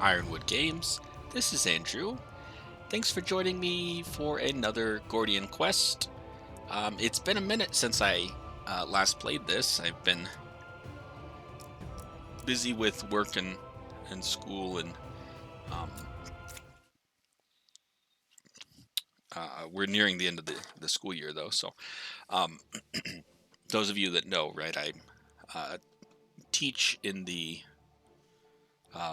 Ironwood Games. This is Andrew. Thanks for joining me for another Gordian Quest. It's been a minute since I last played this. I've been busy with work and school, and um, we're nearing the end of the school year, though. So, um, those of you that know, right, I teach in the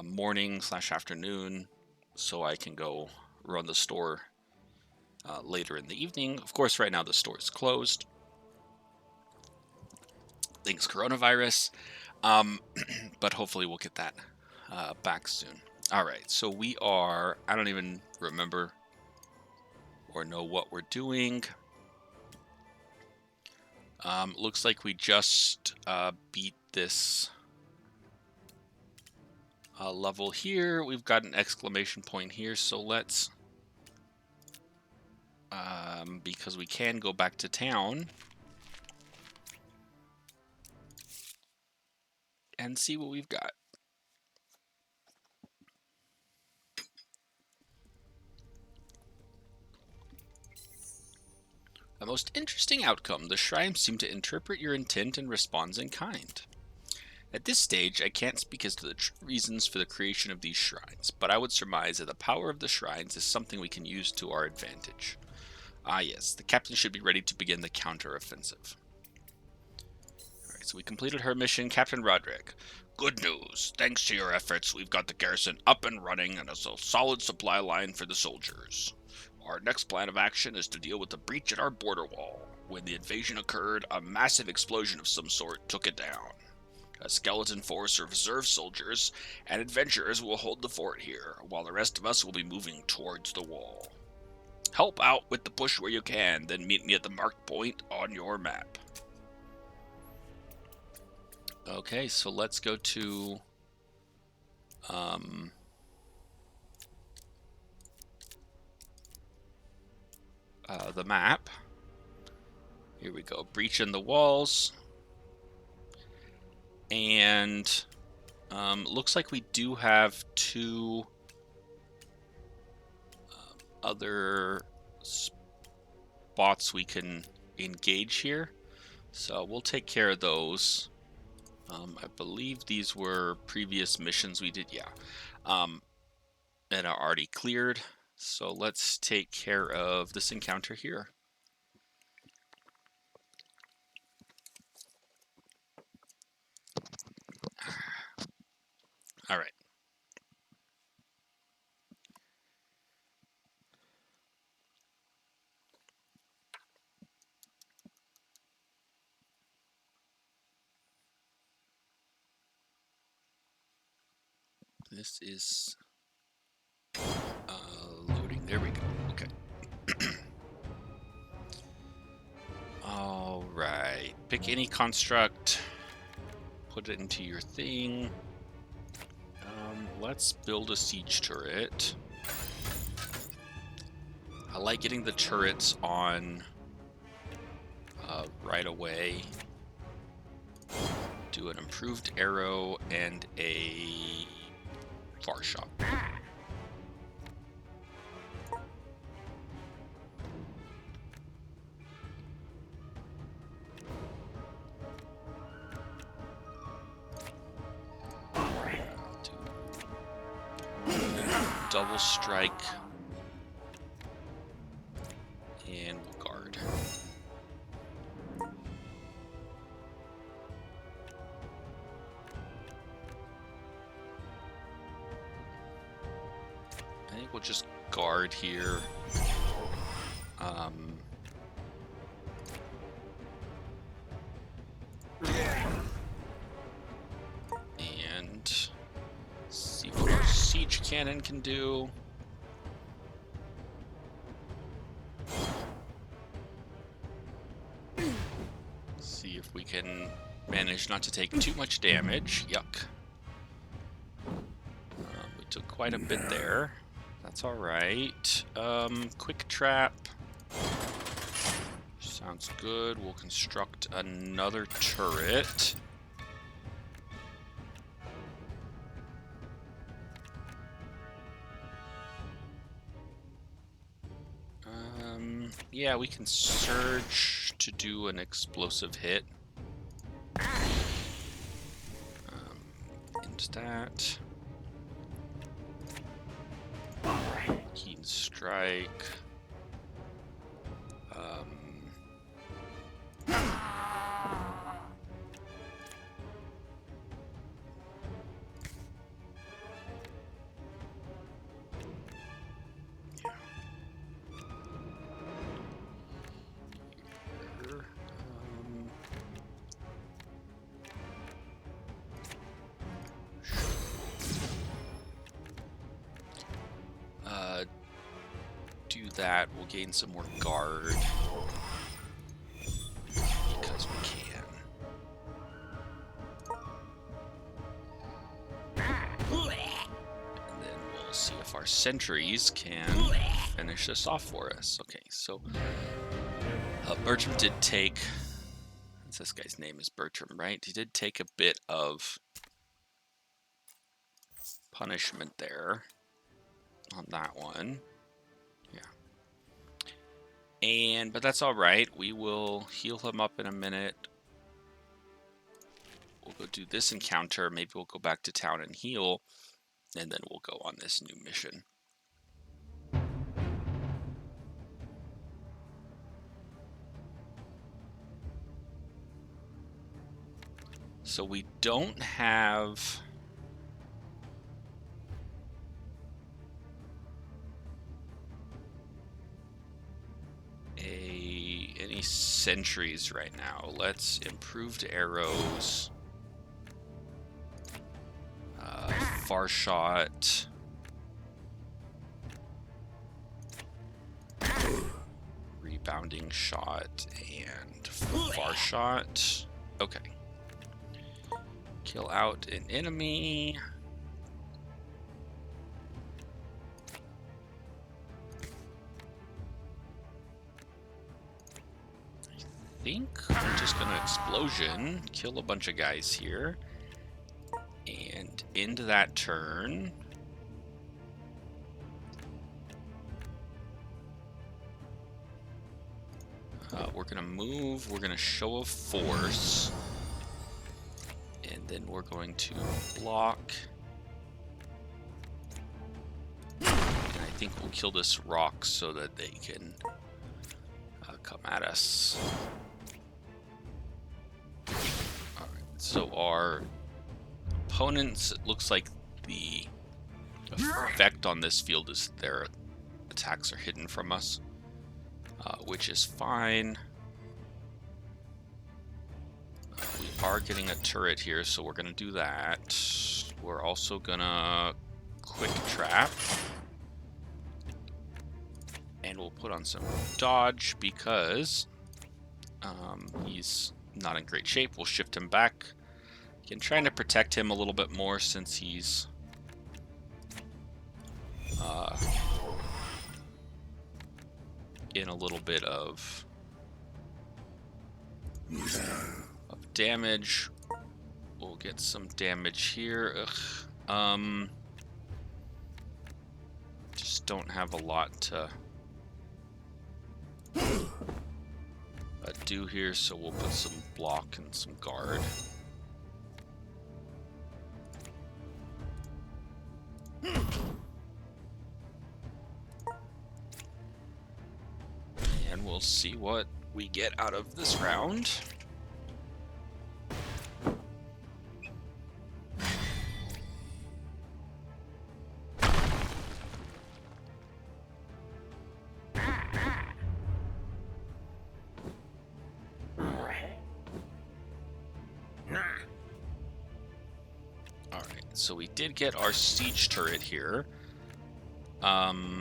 morning/afternoon, so I can go run the store later in the evening. Of course, right now the store is closed. Thanks, coronavirus. Um, but hopefully we'll get that back soon. All right, so we are, I don't even remember or know what we're doing. Looks like we just beat this level here. We've got an exclamation point here, so let's, because we can go back to town and see what we've got. A most interesting outcome. The shrines seem to interpret your intent and responds in kind. At this stage, I can't speak as to the reasons for the creation of these shrines, but I would surmise that the power of the shrines is something we can use to our advantage. Ah yes, the captain should be ready to begin the counter-offensive. Alright, so we completed her mission. Captain Roderick. Good news. Thanks to your efforts, we've got the garrison up and running and a solid supply line for the soldiers. Our next plan of action is to deal with the breach at our border wall. When the invasion occurred, a massive explosion of some sort took it down. A skeleton force of reserve soldiers and adventurers will hold the fort here, while the rest of us will be moving towards the wall. Help out with the push where you can, then meet me at the marked point on your map. Okay, so let's go to the map. Here we go, breach in the walls. And looks like we do have two other spots we can engage here. So we'll take care of those. I believe these were previous missions we did, yeah. And are already cleared. So let's take care of this encounter here. All right. This is loading. There we go. Okay. All right. Pick any construct. Put it into your thing. Let's build a siege turret. I like getting the turrets on right away. Do an improved arrow and a far shot. Double strike. And we'll guard. I think we'll just guard here. And see what our siege cannon can do. See if we can manage not to take too much damage. Yuck. We took quite a bit there. That's alright. Quick trap. Sounds good. We'll construct another turret. Yeah, we can surge to do an explosive hit. Into that. Keen strike. Do that. We'll gain some more guard because we can. And then we'll see if our sentries can finish this off for us. Okay, so Bertram did take. This guy's name is Bertram, right? He did take a bit of punishment there on that one. Yeah. But that's all right. We will heal him up in a minute. We'll go do this encounter. Maybe we'll go back to town and heal. And then we'll go on this new mission. So we don't have any sentries right now. Let's improved arrows. Far shot. Rebounding shot and far shot. Okay. Kill out an enemy. I think I'm just gonna explosion, kill a bunch of guys here, and end that turn. We're gonna move, we're gonna show of force, and then we're going to block. And I think we'll kill this rock so that they can come at us. Alright, so our opponents, it looks like the effect on this field is their attacks are hidden from us, which is fine. We are getting a turret here, so we're gonna do that. We're also gonna quick trap. And we'll put on some dodge because he's not in great shape. We'll shift him back. Again, trying to protect him a little bit more since he's in a little bit of damage. We'll get some damage here. Just don't have a lot to do here, so we'll put some block and some guard. And we'll see what we get out of this round. So we did get our siege turret here. Let's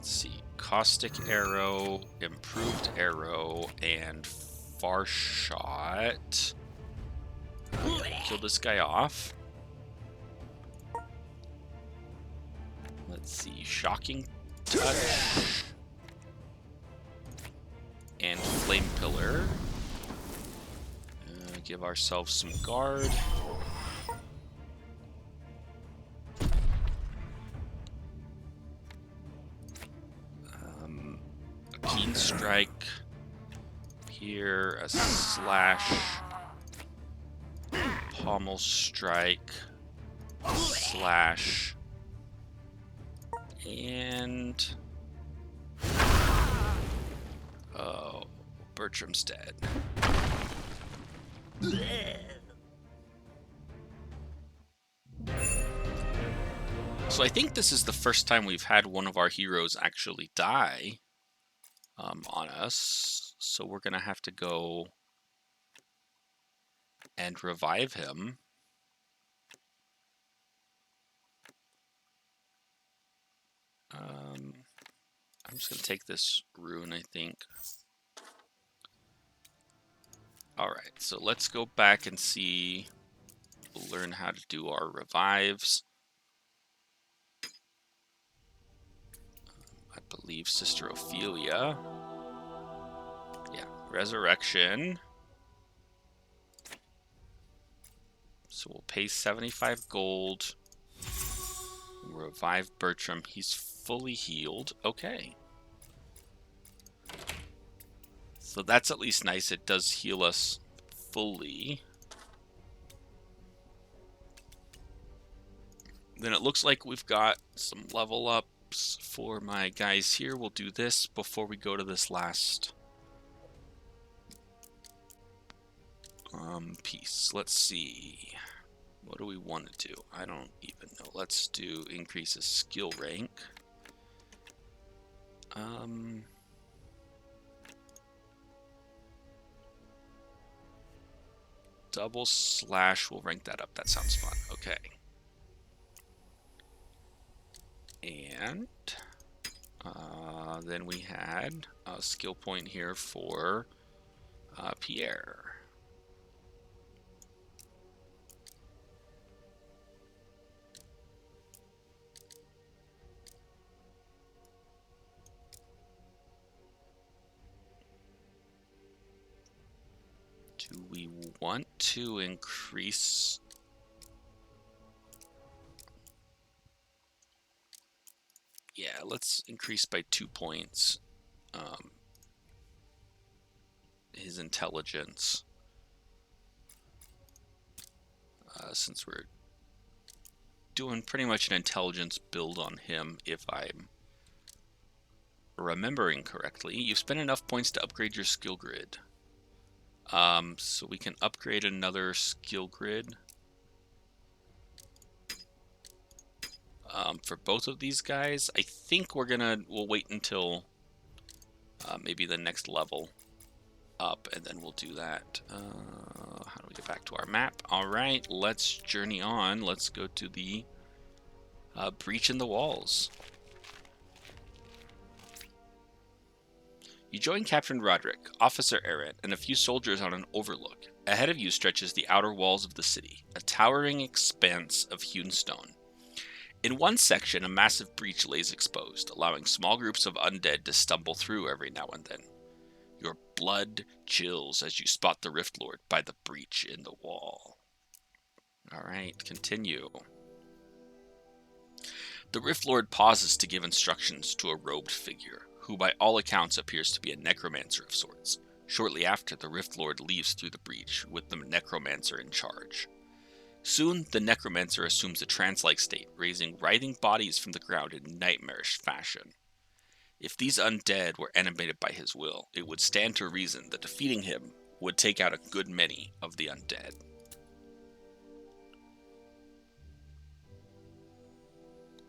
see. Caustic arrow, improved arrow, and far shot. Kill this guy off. Let's see. Shocking touch. And flame pillar. Give ourselves some guard. keen strike here, a slash, pommel strike, slash, and oh, Bertram's dead. So I think this is the first time we've had one of our heroes actually die on us. So we're going to have to go and revive him. I'm just going to take this rune, I think. Alright, so let's go back and see. We'll learn how to do our revives. I believe Sister Ophelia. Yeah, resurrection. So we'll pay 75 gold. Revive Bertram. He's fully healed. Okay. So that's at least nice. It does heal us fully. Then it looks like we've got some level ups for my guys here. We'll do this before we go to this last piece. Let's see. What do we want to do? I don't even know. Let's do increase his skill rank. Double slash, we'll rank that up. That sounds fun. Okay. And then we had a skill point here for Pierre. Do we want to increase? Yeah, let's increase by 2 points his intelligence. Since we're doing pretty much an intelligence build on him, if I'm remembering correctly. You've spent enough points to upgrade your skill grid. So we can upgrade another skill grid for both of these guys. I think we'll wait until maybe the next level up, and then we'll do that. How do we get back to our map? All right, let's journey on. Let's go to the breach in the walls. You join Captain Roderick, Officer Aaron, and a few soldiers on an overlook. Ahead of you stretches the outer walls of the city, a towering expanse of hewn stone. In one section, a massive breach lays exposed, allowing small groups of undead to stumble through every now and then. Your blood chills as you spot the Rift Lord by the breach in the wall. Alright, continue. The Rift Lord pauses to give instructions to a robed figure, who by all accounts appears to be a necromancer of sorts. Shortly after, the Rift Lord leaves through the breach, with the necromancer in charge. Soon, the necromancer assumes a trance-like state, raising writhing bodies from the ground in nightmarish fashion. If these undead were animated by his will, it would stand to reason that defeating him would take out a good many of the undead.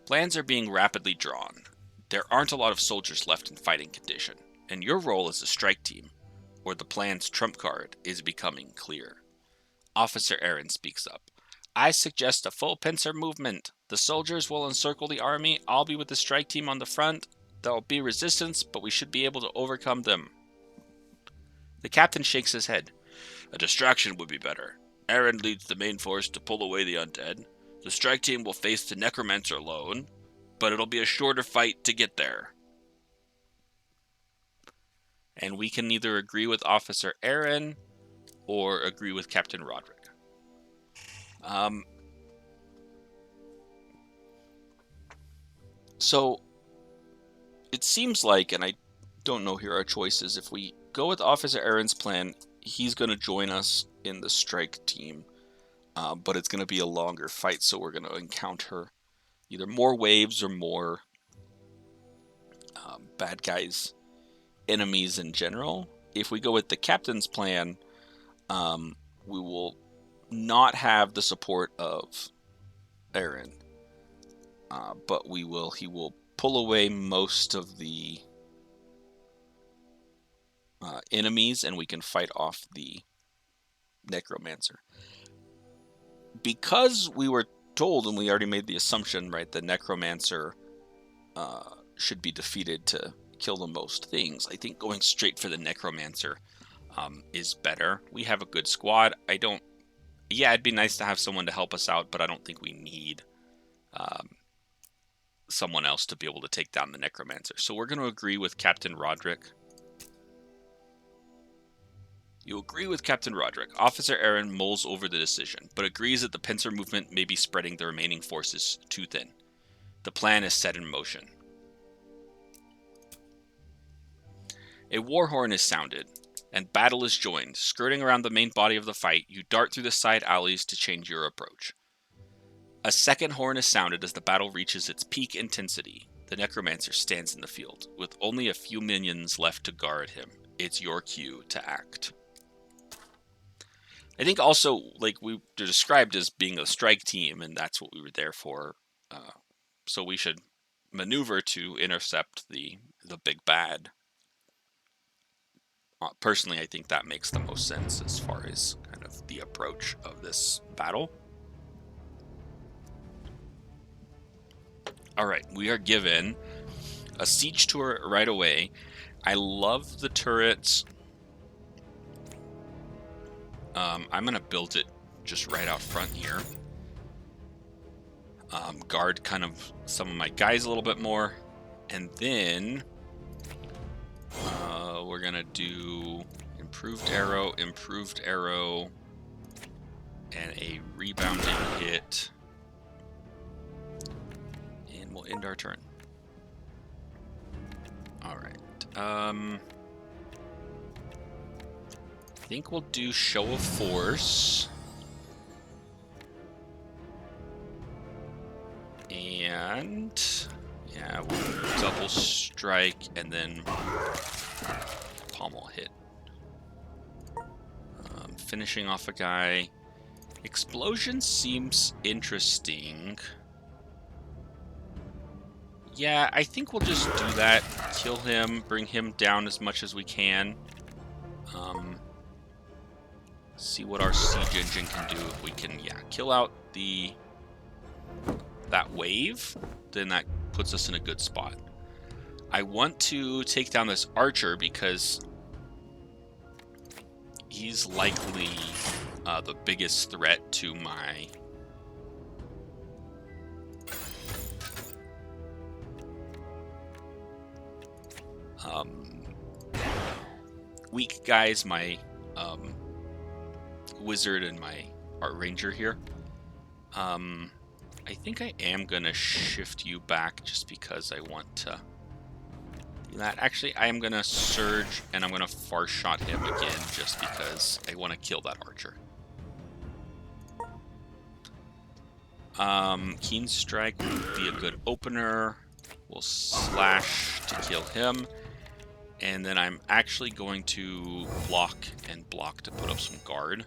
Plans are being rapidly drawn. There aren't a lot of soldiers left in fighting condition, and your role as a strike team, or the plan's trump card, is becoming clear. Officer Aaron speaks up. I suggest a full pincer movement. The soldiers will encircle the army. I'll be with the strike team on the front. There'll be resistance, but we should be able to overcome them. The captain shakes his head. A distraction would be better. Aaron leads the main force to pull away the undead. The strike team will face the necromancer alone, but it'll be a shorter fight to get there. And we can either agree with Officer Aaron or agree with Captain Roderick. So it seems like, and I don't know here our choices. If we go with Officer Aaron's plan, he's going to join us in the strike team. But it's going to be a longer fight, so we're going to encounter either more waves or more bad guys, enemies in general. If we go with the captain's plan, we will not have the support of Aaron, but he will pull away most of the enemies, and we can fight off the necromancer. Because we were told, and we already made the assumption, right, the necromancer should be defeated to kill the most things. I think going straight for the necromancer is better. We have a good squad. Yeah, it'd be nice to have someone to help us out, but I don't think we need someone else to be able to take down the necromancer. So we're going to agree with Captain Roderick. You agree with Captain Roderick. Officer Aaron mulls over the decision, but agrees that the pincer movement may be spreading the remaining forces too thin. The plan is set in motion. A war horn is sounded, and battle is joined. Skirting around the main body of the fight, you dart through the side alleys to change your approach. A second horn is sounded as the battle reaches its peak intensity. The necromancer stands in the field, with only a few minions left to guard him. It's your cue to act. I think also, like, we were described as being a strike team, and that's what we were there for. So we should maneuver to intercept the big bad. Personally, I think that makes the most sense as far as kind of the approach of this battle. All right, we are given a siege turret right away. I love the turrets. I'm going to build it just right out front here. Guard kind of some of my guys a little bit more. And then we're going to do improved arrow, and a rebounding hit. And we'll end our turn. All right. I think we'll do show of force. And yeah, we'll double strike and then pommel hit. Finishing off a guy. Explosion seems interesting. Yeah, I think we'll just do that. Kill him, bring him down as much as we can. See what our siege engine can do. If we can, yeah, kill out that wave, then that puts us in a good spot. I want to take down this archer because he's likely the biggest threat to my weak guys, my wizard and my art ranger here. I think I am gonna shift you back just because I want to do that. Actually, I am gonna surge and I'm gonna far shot him again just because I want to kill that archer. Keen strike would be a good opener. We'll slash to kill him. And then I'm actually going to block and block to put up some guard.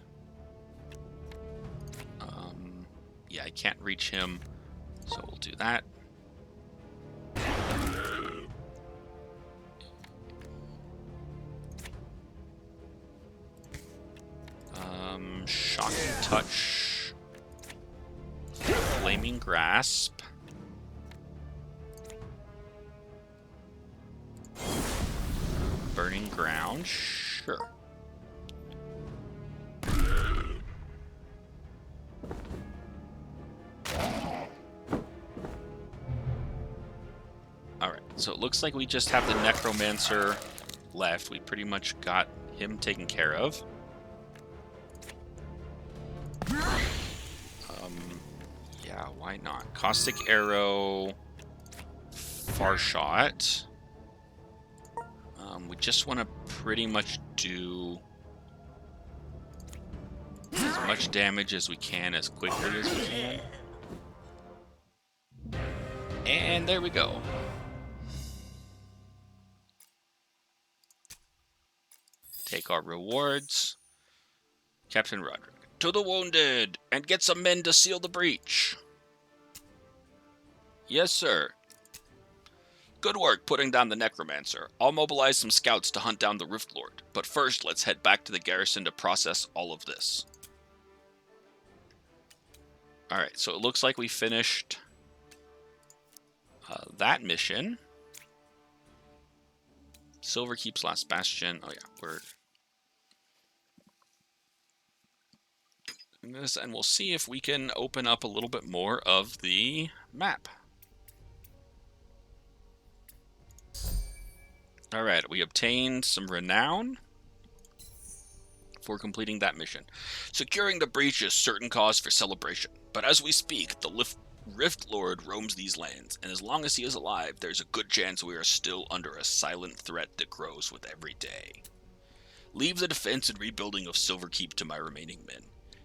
Yeah, I can't reach him, so we'll do that. Shocking touch. Flaming grasp. Burning ground, sure. Alright, so it looks like we just have the necromancer left. We pretty much got him taken care of. Yeah, why not? Caustic arrow, far shot. We just want to pretty much do as much damage as we can as quickly as we can. And there we go. Take our rewards. Captain Roderick. To the wounded! And get some men to seal the breach. Yes, sir. Good work putting down the Necromancer. I'll mobilize some scouts to hunt down the Rift Lord. But first, let's head back to the garrison to process all of this. Alright, so it looks like we finished that mission. Silverkeep's Last Bastion. Oh yeah, we're in this, and we'll see if we can open up a little bit more of the map. Alright, we obtained some renown for completing that mission. Securing the breach is certain cause for celebration, but as we speak, the Rift Lord roams these lands, and as long as he is alive, there's a good chance we are still under a silent threat that grows with every day. Leave the defense and rebuilding of Silverkeep to my remaining men.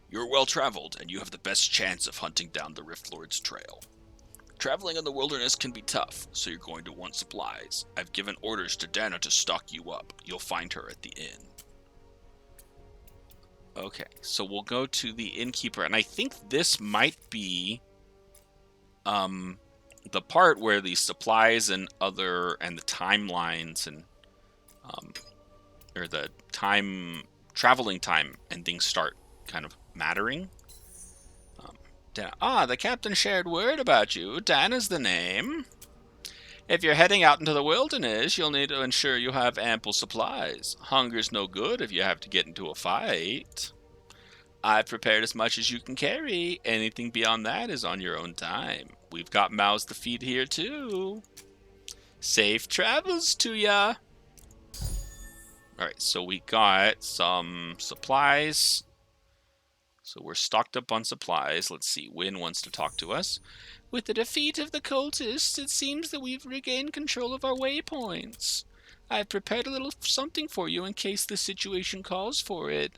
You're well-traveled, and you have the best chance of hunting down the Rift Lord's trail. Traveling in the wilderness can be tough, so you're going to want supplies. I've given orders to Dana to stock you up. You'll find her at the inn. Okay, so we'll go to the innkeeper, and I think this might be the part where the supplies and the timelines and or the traveling time and things start kind of mattering. The captain shared word about you. Dana's the name. If you're heading out into the wilderness, you'll need to ensure you have ample supplies. Hunger's no good if you have to get into a fight. I've prepared as much as you can carry. Anything beyond that is on your own time. We've got mouths to feed here, too. Safe travels to ya. Alright, so we got some supplies. So we're stocked up on supplies. Let's see, Wynn wants to talk to us. With the defeat of the cultists, it seems that we've regained control of our waypoints. I've prepared a little something for you in case the situation calls for it.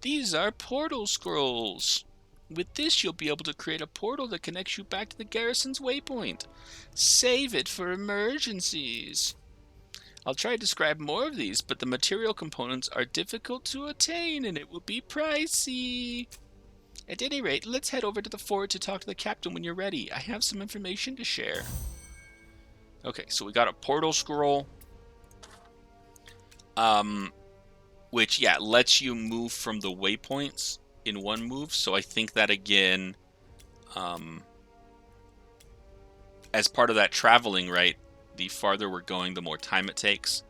These are portal scrolls. With this, you'll be able to create a portal that connects you back to the garrison's waypoint. Save it for emergencies. I'll try to describe more of these, but the material components are difficult to attain and it will be pricey. At any rate, let's head over to the fort to talk to the captain when you're ready. I have some information to share. Okay, so we got a portal scroll. Which, yeah, lets you move from the waypoints in one move. So I think that, again, as part of that traveling, right, the farther we're going, the more time it takes.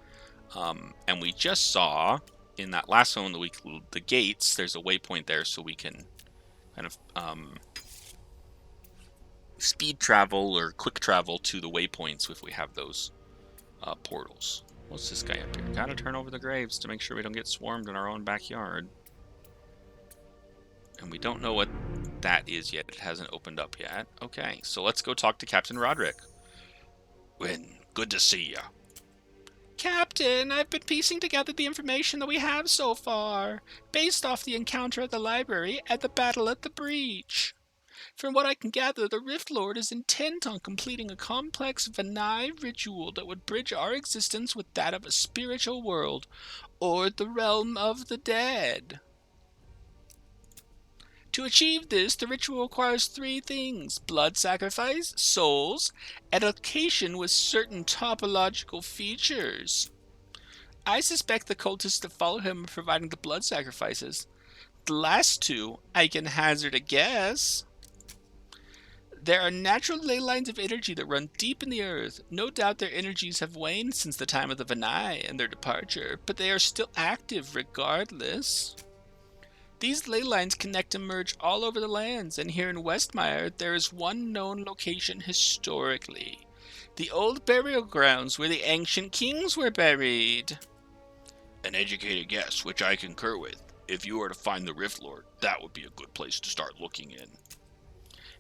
And we just saw in that last one, the gates, there's a waypoint there, so we can kind of speed travel or quick travel to the waypoints if we have those portals. What's this guy up here? Gotta turn over the graves to make sure we don't get swarmed in our own backyard. And we don't know what that is yet. It hasn't opened up yet. Okay, so let's go talk to Captain Roderick. Wynn, good to see ya. Captain, I've been piecing together the information that we have so far, based off the encounter at the library and the battle at the breach. From what I can gather, the Rift Lord is intent on completing a complex Vanai ritual that would bridge our existence with that of a spiritual world, or the realm of the dead. To achieve this, the ritual requires 3 things: blood sacrifice, souls, and a location with certain topological features. I suspect the cultists that follow him are providing the blood sacrifices. The last 2, I can hazard a guess. There are natural ley lines of energy that run deep in the earth. No doubt their energies have waned since the time of the Vanai and their departure, but they are still active regardless. These ley lines connect and merge all over the lands, and here in Westmire, there is one known location historically. The old burial grounds where the ancient kings were buried. An educated guess, which I concur with. If you were to find the Rift Lord, that would be a good place to start looking in.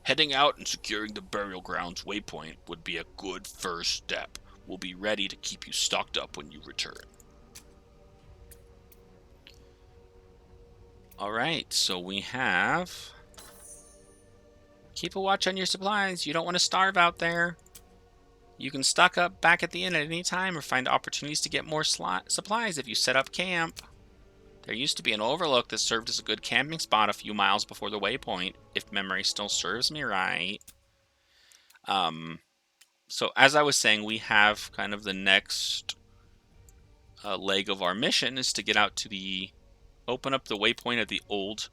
Heading out and securing the burial grounds waypoint would be a good first step. We'll be ready to keep you stocked up when you return. All right, so we have... Keep a watch on your supplies. You don't want to starve out there. You can stock up back at the inn at any time or find opportunities to get more supplies if you set up camp. There used to be an overlook that served as a good camping spot a few miles before the waypoint, if memory still serves me right. So as I was saying, we have kind of the next leg of our mission is to get out to open up the waypoint at the old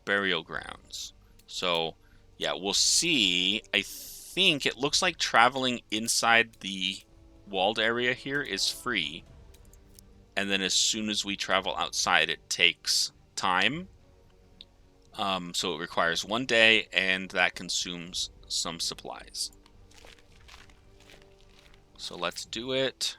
burial grounds. So yeah, we'll see. I think it looks like traveling inside the walled area here is free. And then as soon as we travel outside, it takes time. So it requires 1 day, and that consumes some supplies. So let's do it.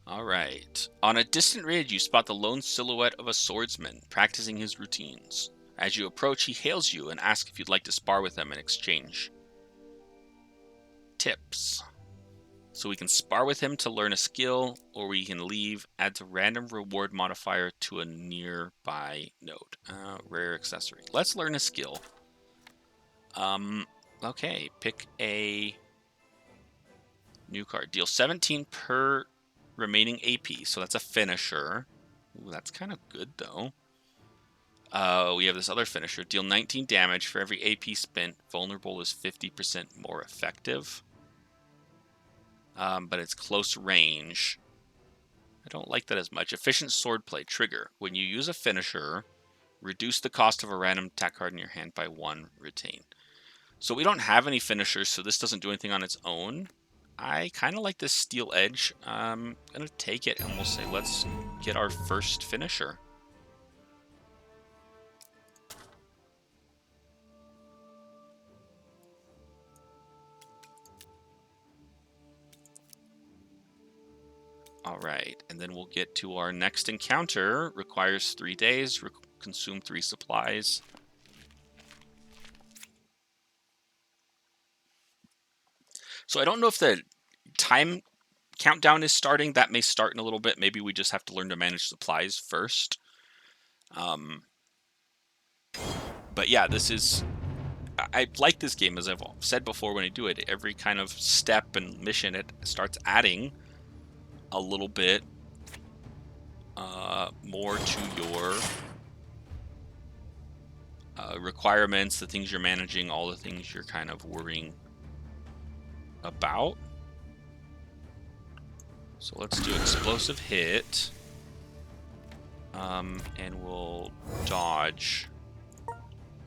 All right. On a distant ridge, you spot the lone silhouette of a swordsman practicing his routines. As you approach, he hails you and asks if you'd like to spar with him in exchange tips. So we can spar with him to learn a skill, or we can leave, adds a random reward modifier to a nearby node. Rare accessory. Let's learn a skill. Okay, pick a new card. Deal 17 per remaining AP, so that's a finisher. Ooh, that's kind of good, though. We have this other finisher. Deal 19 damage for every AP spent. Vulnerable is 50% more effective. But it's close range. I don't like that as much. Efficient swordplay trigger. When you use a finisher, reduce the cost of a random attack card in your hand by 1 retain. So we don't have any finishers, so this doesn't do anything on its own. I kind of like this steel edge. I'm going to take it and we'll say, let's get our first finisher. All right, and then we'll get to our next encounter. Requires 3 days, consume 3 supplies. So I don't know if the time countdown is starting. That may start in a little bit. Maybe we just have to learn to manage supplies first. But yeah, this is... I like this game, as I've said before when I do it. Every kind of step and mission, it starts adding a little bit more to your requirements, the things you're managing, all the things you're kind of worrying about. So let's do explosive hit. And we'll dodge.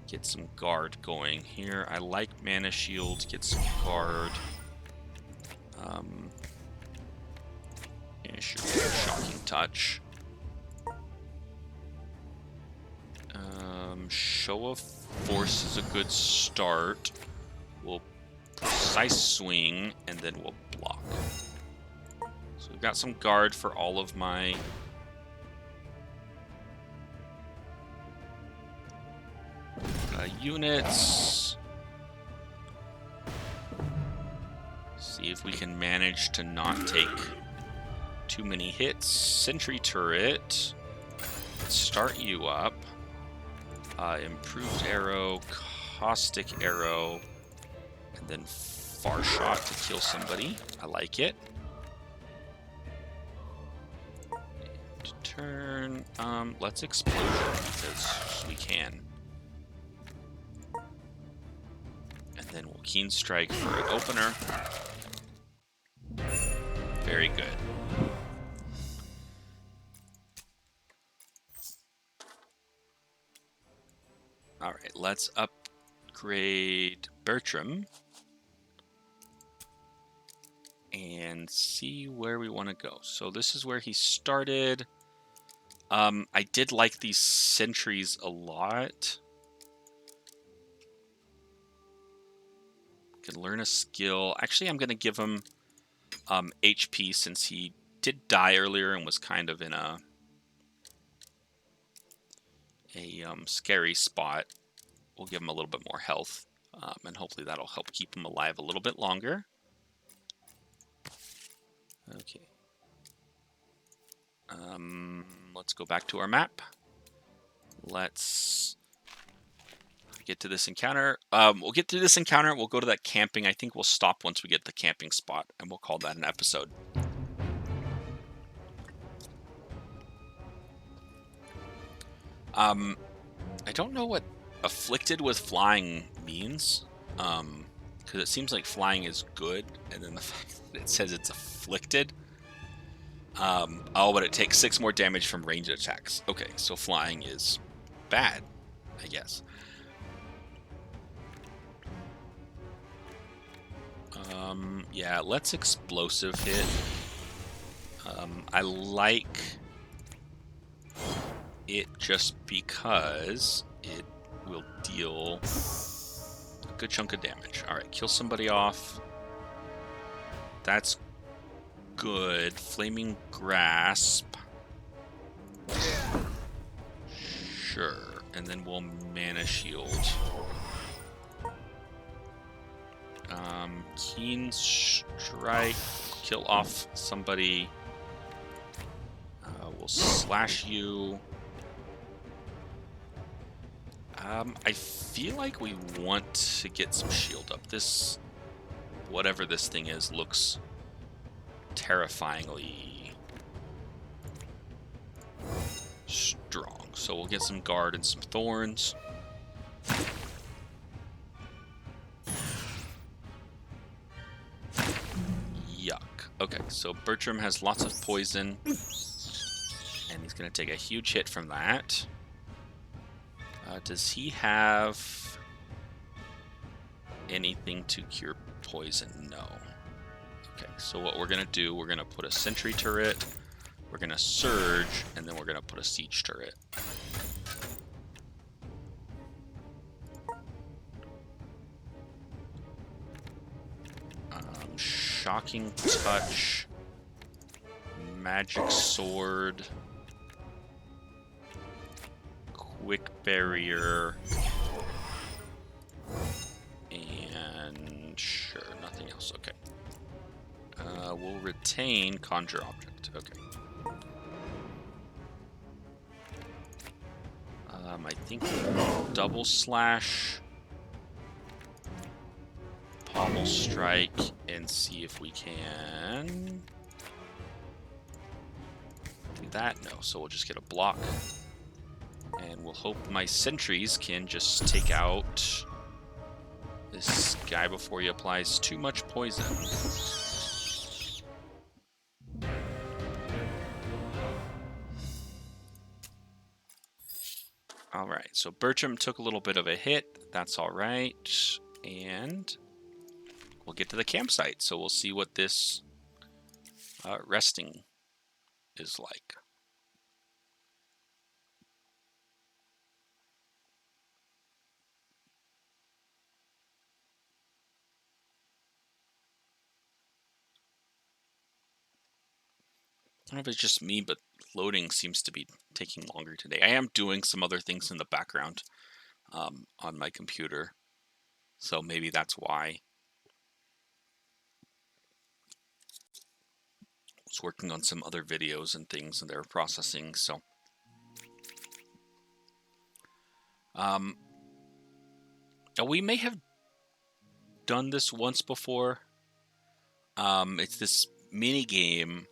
Get some guard going here. I like mana shield. Get some guard. Yeah, sure. Shocking touch. Show of force is a good start. We'll precise swing and then we'll block. So we've got some guard for all of my units. See if we can manage to not take too many hits. Sentry turret. Let's start you up. Improved arrow, caustic arrow, and then far shot to kill somebody. I like it. And turn. Let's explosion because we can. And then we'll keen strike for an opener. Very good. All right, let's upgrade Bertram and see where we want to go. So this is where he started. I did like these sentries a lot. Can learn a skill. Actually, I'm going to give him HP since he did die earlier and was kind of in a scary spot. We'll give him a little bit more health, and hopefully that'll help keep him alive a little bit longer. Okay. Let's go back to our map. Let's get to this encounter. We'll get through this encounter. We'll go to that camping. I think we'll stop once we get the camping spot, and we'll call that an episode. I don't know what afflicted with flying means, because it seems like flying is good, and then the fact that it says it's afflicted. Oh, but it takes 6 more damage from ranged attacks. Okay, so flying is bad, I guess. Yeah, let's explosive hit. I like it just because it will deal a good chunk of damage. All right, kill somebody off. That's good. Flaming Grasp. Sure. And then we'll Mana Shield. Keen Strike. Kill off somebody. We'll slash you. I feel like we want to get some shield up. This, whatever this thing is, looks terrifyingly strong. So we'll get some guard and some thorns. Yuck. Okay, so Bertram has lots of poison, and he's going to take a huge hit from that. Does he have anything to cure poison? No. Okay, so what we're going to do, we're going to put a sentry turret, we're going to surge, and then we're going to put a siege turret. Shocking Touch, Magic Sword, Quick Barrier, and sure, nothing else. Okay. We'll retain Conjure Object. Okay. I think Double Slash, Pommel Strike, and see if we can do that. No, so we'll just get a block. And we'll hope my sentries can just take out this guy before he applies too much poison. Alright, so Bertram took a little bit of a hit. That's alright. And we'll get to the campsite. So we'll see what this resting is like. I don't know if it's just me, but loading seems to be taking longer today. I am doing some other things in the background on my computer, so maybe that's why. I was working on some other videos and things, and they're processing, so. We may have done this once before. It's this mini game.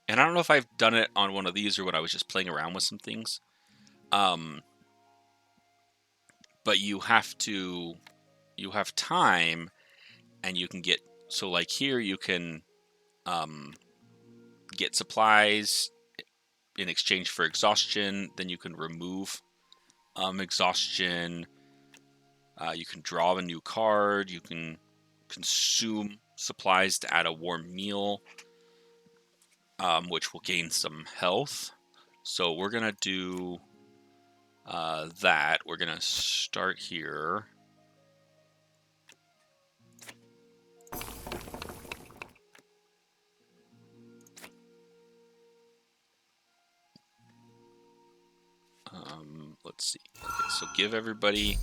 And I don't know if I've done it on one of these or when I was just playing around with some things. But you have time, and you can get, so like here you can get supplies in exchange for exhaustion. Then you can remove exhaustion. You can draw a new card. You can consume supplies to add a warm meal. Which will gain some health. So we're going to do that. We're going to start here. Let's see. Okay, so give everybody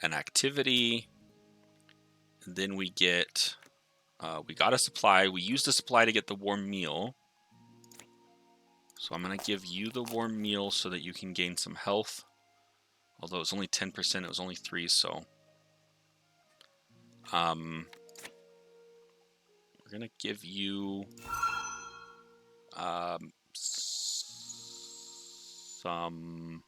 an activity. And then we get... we got a supply. We used a supply to get the warm meal. So I'm going to give you the warm meal so that you can gain some health. Although it's only 10%, it was only 3, so... we're going to give you... some...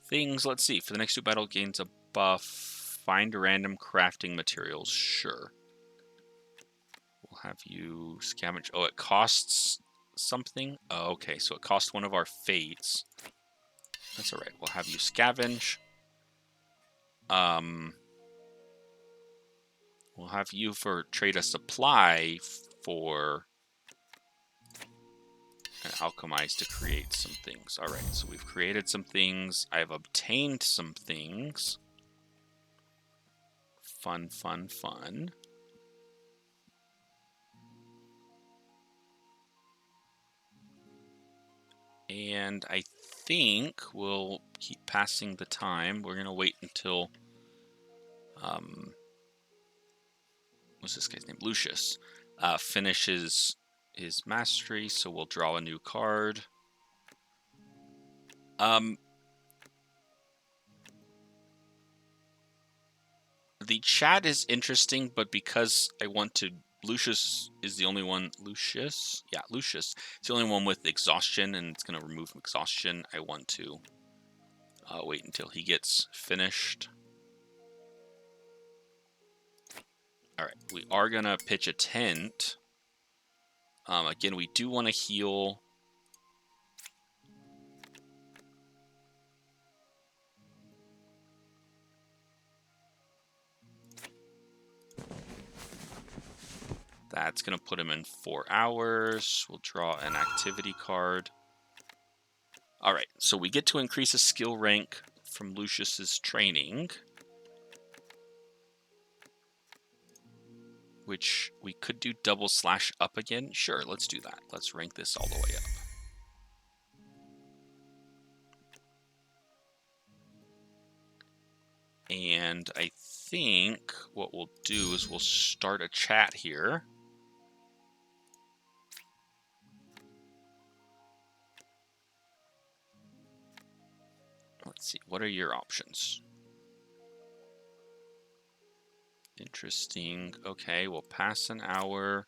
things. Let's see. For the next 2 battle gains a buff. Find random crafting materials. Sure. We'll have you scavenge. Oh, it costs something? Oh, okay, so it costs one of our fates. That's alright. We'll have you scavenge. We'll have you trade a supply for and alchemize to create some things. Alright, so we've created some things. I've obtained some things. Fun, fun, fun. And I think we'll keep passing the time. We're going to wait until... what's this guy's name? Lucius. Finishes his mastery, so we'll draw a new card. The chat is interesting, but because I want to... Lucius is the only one... Lucius? Yeah, Lucius. It's the only one with exhaustion, and it's going to remove exhaustion. I want to wait until he gets finished. Alright, we are going to pitch a tent. Again, we do want to heal... That's going to put him in 4 hours. We'll draw an activity card. Alright, so we get to increase a skill rank from Lucius's training. Which we could do /up again. Sure, let's do that. Let's rank this all the way up. And I think what we'll do is we'll start a chat here. Let's see, what are your options? Interesting. Okay, we'll pass an hour.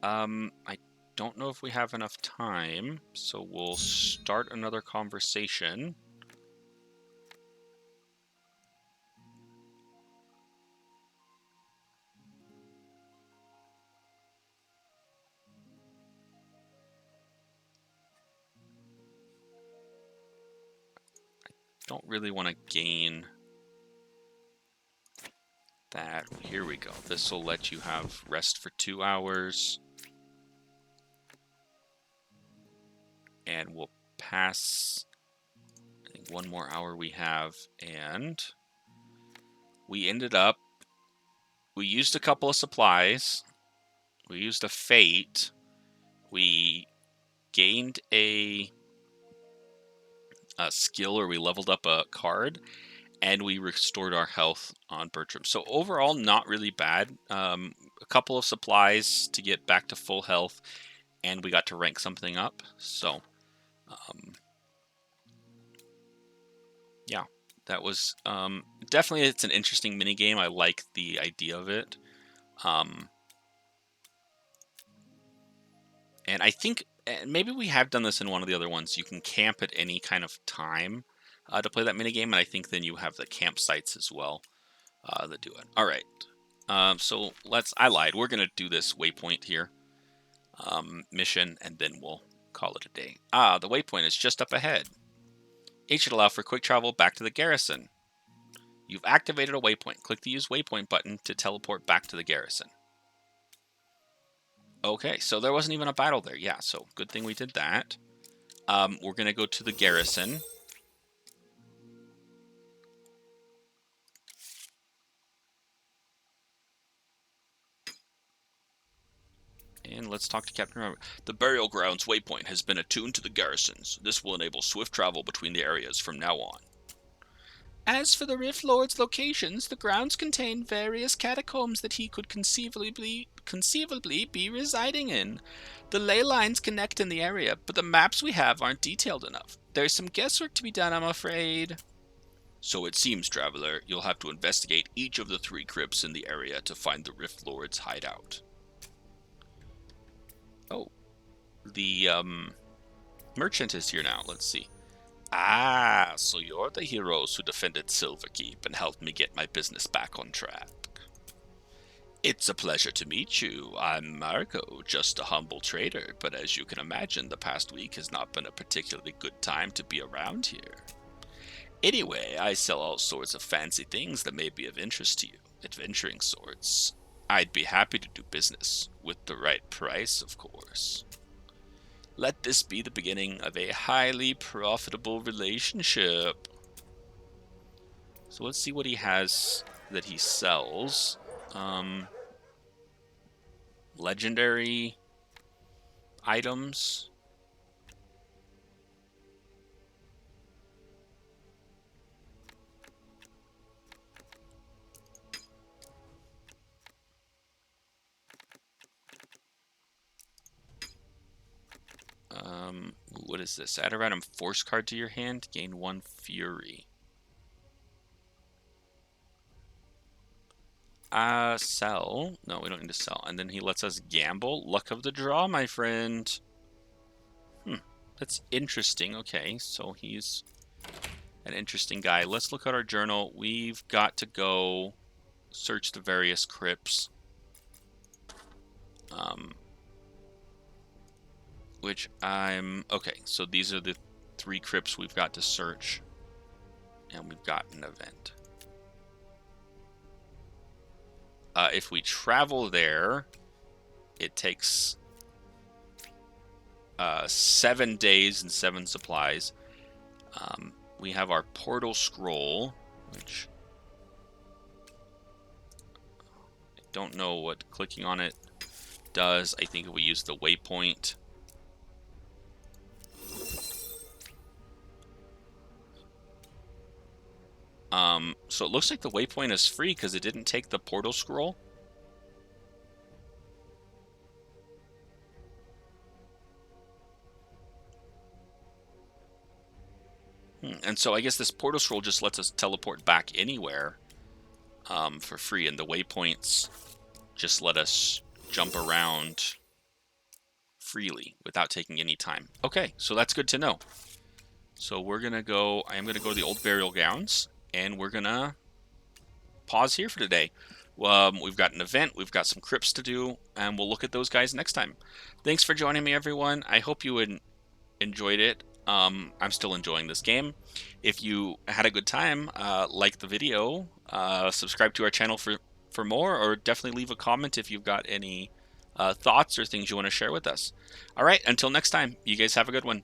I don't know if we have enough time, so we'll start another conversation. Don't really want to gain that. Here we go. This will let you have rest for 2 hours. And we'll pass, I think, 1 more hour we have. And we ended up, we used a couple of supplies. We used a fate. We gained a skill, or we leveled up a card, and we restored our health on Bertram. So overall, not really bad. A couple of supplies to get back to full health, and we got to rank something up. So, yeah, that was definitely, it's an interesting minigame. I like the idea of it. And I think maybe we have done this in one of the other ones. You can camp at any kind of time to play that minigame, and I think then you have the campsites as well that do it. All right. So I lied. We're going to do this waypoint here mission, and then we'll call it a day. The waypoint is just up ahead. It should allow for quick travel back to the garrison. You've activated a waypoint. Click the Use Waypoint button to teleport back to the garrison. Okay, so there wasn't even a battle there. Yeah, so good thing we did that. We're going to go to the garrison. And let's talk to Captain Robert. The Burial Grounds waypoint has been attuned to the garrisons. This will enable swift travel between the areas from now on. As for the Rift Lord's locations, the grounds contain various catacombs that he could conceivably be residing in. The ley lines connect in the area, but the maps we have aren't detailed enough. There's some guesswork to be done, I'm afraid. So it seems, Traveler, you'll have to investigate each of the 3 crypts in the area to find the Rift Lord's hideout. Oh, the merchant is here now. Let's see. Ah, so you're the heroes who defended Silverkeep and helped me get my business back on track. It's a pleasure to meet you. I'm Marco, just a humble trader, but as you can imagine, the past week has not been a particularly good time to be around here. Anyway, I sell all sorts of fancy things that may be of interest to you, adventuring sorts. I'd be happy to do business, with the right price, of course. Let this be the beginning of a highly profitable relationship. So let's see what he has that he sells. Legendary items. What is this? Add a random force card to your hand. Gain 1 fury. Sell. No, we don't need to sell. And then he lets us gamble. Luck of the draw, my friend. That's interesting. Okay, so he's an interesting guy. Let's look at our journal. We've got to go search the various crypts. Okay, so these are the 3 crypts we've got to search. And we've got an event. If we travel there, it takes 7 days and 7 supplies. We have our portal scroll, which I don't know what clicking on it does. I think if we use the waypoint. So it looks like the waypoint is free because it didn't take the portal scroll. And so I guess this portal scroll just lets us teleport back anywhere for free, and the waypoints just let us jump around freely without taking any time. Okay, so that's good to know. So we're gonna go. I am gonna go to the old burial grounds, and we're gonna pause here for today. We've got an event, we've got some crypts to do, and we'll look at those guys next time. Thanks for joining me, everyone. I hope you enjoyed it. I'm still enjoying this game. If you had a good time, like the video, subscribe to our channel for more, or definitely leave a comment if you've got any thoughts or things you want to share with us. All right, until next time, you guys have a good one.